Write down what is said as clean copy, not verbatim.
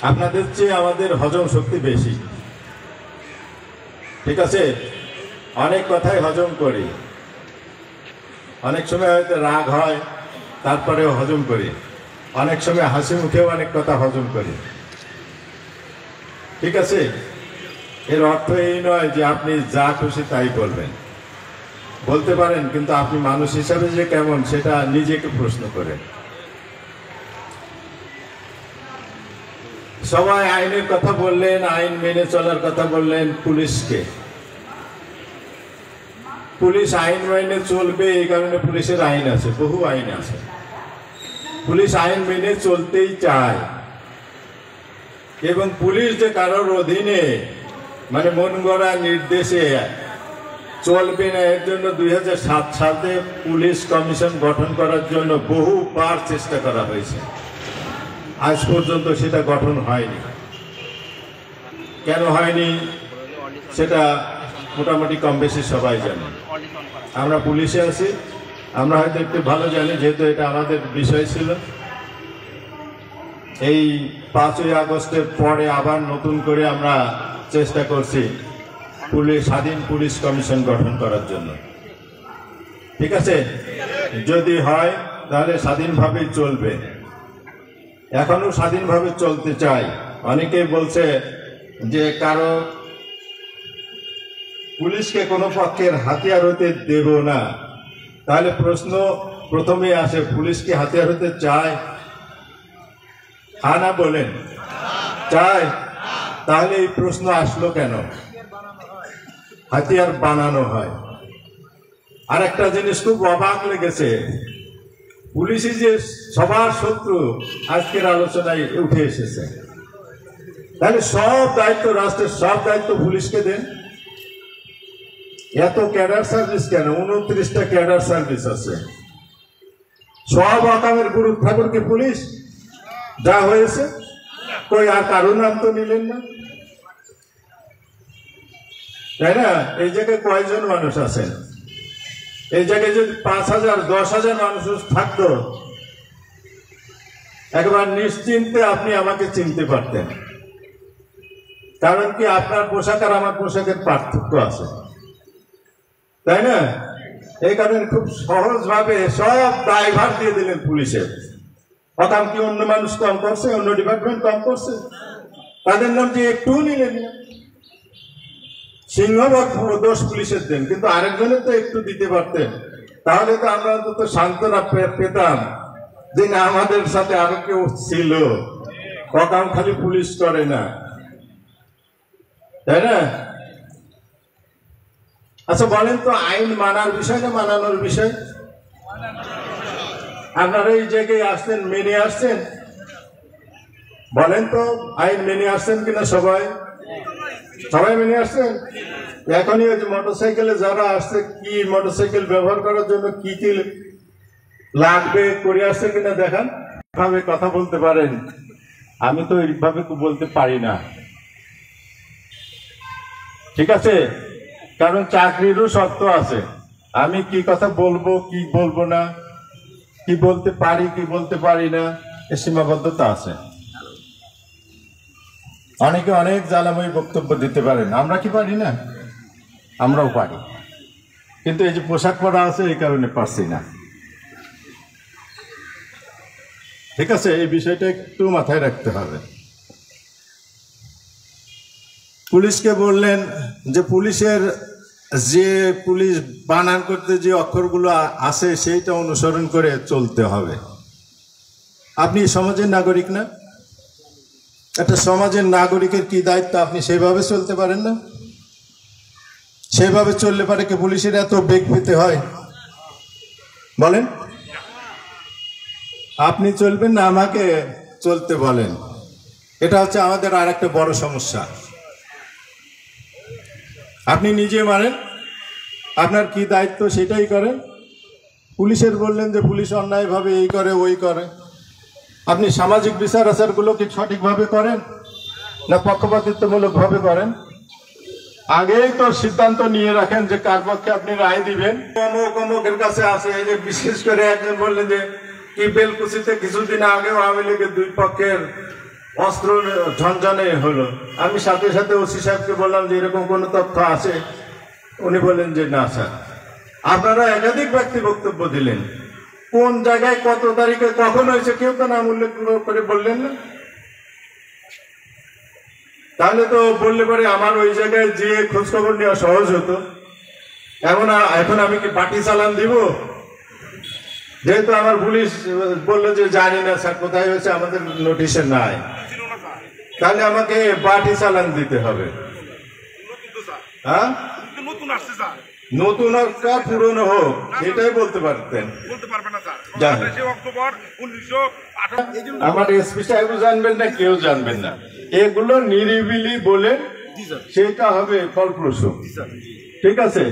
আপনাদের চেয়ে আমাদের হজম শক্তি বেশি, ঠিক আছে? অনেক কথাই হজম করি, অনেক সময় হয়তো রাগ হয় তারপরেও হজম করি, অনেক সময় হাসি মুখেও অনেক কথা হজম করি, ঠিক আছে? এর অর্থ এই নয় যে আপনি যা খুশি তাই বলবেন, বলতে পারেন, কিন্তু আপনি মানুষ হিসাবে যে কেমন সেটা নিজেকে প্রশ্ন করেন। সবাই আইনের কথা বললেন, আইন মেনে চলার কথা বললেন। পুলিশ আইন মেনে চলবে, এই কারণে পুলিশের আইন আছে, বহু আইন আছে। পুলিশ আইন মেনে চলতেই চায়, এবং পুলিশ যে কারোর অধীনে মানে মন গড়া নির্দেশে চলবে না, এর জন্য 2007 সালে পুলিশ কমিশন গঠন করার জন্য বহুবার চেষ্টা করা হয়েছে, আজ পর্যন্ত সেটা গঠন হয়নি। কেন হয়নি সেটা মোটামুটি কম বেশি সবাই জানে। আমরা পুলিশে আছি, আমরা হয়তো একটু ভালো জানি, যেহেতু এটা আমাদের বিষয় ছিল। এই 5ই আগস্টের পরে আবার নতুন করে আমরা চেষ্টা করছি স্বাধীন পুলিশ কমিশন গঠন করার জন্য, ঠিক আছে? যদি হয় তাহলে স্বাধীনভাবেই চলবে, এখনো স্বাধীনভাবে চলতে চাই। অনেকেই বলছে যে কারো পুলিশকে কোনো পক্ষের হাতিয়ার হতে দেব না, তাহলে প্রশ্ন প্রথমেই আসে, পুলিশ কি হাতিয়ার হতে চায়? হ্যাঁ না বলেন, চায়? তাহলে এই প্রশ্ন আসলো কেন? হাতিয়ার বানানো হয়। আর একটা জিনিস খুব অবাক লেগেছে, পুলিশই যে সবার শত্রু আজকের আলোচনায় উঠে এসেছে। তাহলে সব দায়িত্ব, রাষ্ট্রের সব দায়িত্ব পুলিশকে দেন। এত ক্যাডার সার্ভিস কেন? 29টা ক্যাডার সার্ভিস আছে। সব আকামের গুরু ঠাকুরকে পুলিশ যা হয়েছে, কই আর কারো নাম তো নিলেন না, তাই না? এই জায়গায় কয়জন মানুষ আছেন? এই জায়গায় যদি 5,000 10,000 মানুষ থাকতো, একবার নিশ্চিন্তে আপনি আমাকে চিনতে পারতেন। কারণ কি, আপনার পোশাক আর আমার পোশাকের পার্থক্য আছে, তাই না? এই কারণে খুব সহজভাবে সব দায়ভার দিয়ে দিলেন পুলিশের। অকাম কি অন্য মানুষ কম করছে? অন্য ডিপার্টমেন্ট কম করছে? তাদের নাম যে একটু নিলেন না। সিংহভাগ দোষ পুলিশের দেন, কিন্তু আরেকজনের তো একটু দিতে পারতেন, তাহলে তো আমরা অন্তত সান্ত্বনা পেতাম যে না, আমাদের সাথে আরো কেউ ছিল, অকাম খালি পুলিশ করে না, তাই না? আচ্ছা বলেন তো, আইন মানার বিষয় না মানানোর বিষয়? আপনারা এই জায়গায় আসছেন, মেনে আসছেন? বলেন তো, আইন মেনে আসছেন কিনা? সবাই মেনে আসছেন? এখনই ওই যে মোটরসাইকেলে যারা আসছে, কি মোটরসাইকেল ব্যবহার করার জন্য কি কি লাগবে করে আসছে কিনা দেখান। ভাবে কথা বলতে পারেন, আমি তো এইভাবে বলতে পারি না, ঠিক আছে? কারণ চাকরিরও শর্ত আছে, আমি কি কথা বলবো কি বলবো না, কি বলতে পারি কি বলতে পারি না, এর সীমাবদ্ধতা আছে। অনেকে অনেক জ্বালাময়ী বক্তব্য দিতে পারেন, আমরা কি পারি না? আমরাও পারি, কিন্তু এই যে পোশাক পরা আছে এই কারণে পারছি না, ঠিক আছে? এই বিষয়টা একটু মাথায় রাখতে হবে। পুলিশকে বললেন যে পুলিশের যে পুলিশ বানান করতে যে অক্ষরগুলো আছে সেইটা অনুসরণ করে চলতে হবে। আপনি সমাজের নাগরিক না? একটা সমাজের নাগরিকের কি দায়িত্ব, আপনি সেইভাবে চলতে পারেন না? সেইভাবে চললে পারে কি পুলিশের এত বেগ পেতে হয়? বলেন, আপনি চলবেন না আমাকে চলতে বলেন? এটা হচ্ছে আমাদের আর একটা বড় সমস্যা। আপনি নিজে মানেন আপনার কি দায়িত্ব সেটাই করেন। পুলিশের বললেন যে পুলিশ অন্যায়ভাবে এই করে ওই করে, আপনি সামাজিক বিচার আচারগুলো কি সঠিকভাবে করেন না পক্ষপাতিত্বমূলকভাবে করেন? আগেই তো সিদ্ধান্ত নিয়ে রাখেন যে কার পক্ষে আপনি রায় দিবেন। অমুকের কাছে আছে, এই যে বিশেষ করে একজন বললেন যে কি বেলকুচিতে কিছুদিন আগেও আওয়ামী লীগের 2 পক্ষের অস্ত্র ঝনঝনে হলো। আমি সাথে সাথে ওসি সাহেবকে বললাম যে এরকম কোনো তথ্য আছে? উনি বললেন যে না স্যার। আপনারা একাধিক ব্যক্তি বক্তব্য দিলেন, কোন জায়গায় কত তারিখে কখন হয়েছে কেউ তো নাম উল্লেখ করে বললেন না। তাহলে তো বললে পরে আমার ওই জায়গায় যে খোঁজখবর নেওয়া সহজ হতো। এখন আমি কি পার্টি চালান দিব? যেহেতু আমার পুলিশ বললো যে জানি না স্যার কোথায় হয়েছে, আমাদের নোটিশে নাই, তাহলে আমাকে পার্টি চালান দিতে হবে। হ্যাঁ, নতুন হোক আর পুরনো হোক এটাই বলতে পারতেন। আমার এসপি সাহেব জানবেন না, কেউ জানবেন না, এগুলো নিরিবিলি বলে সেটা হবে ফলপ্রসূ। ঠিক আছে।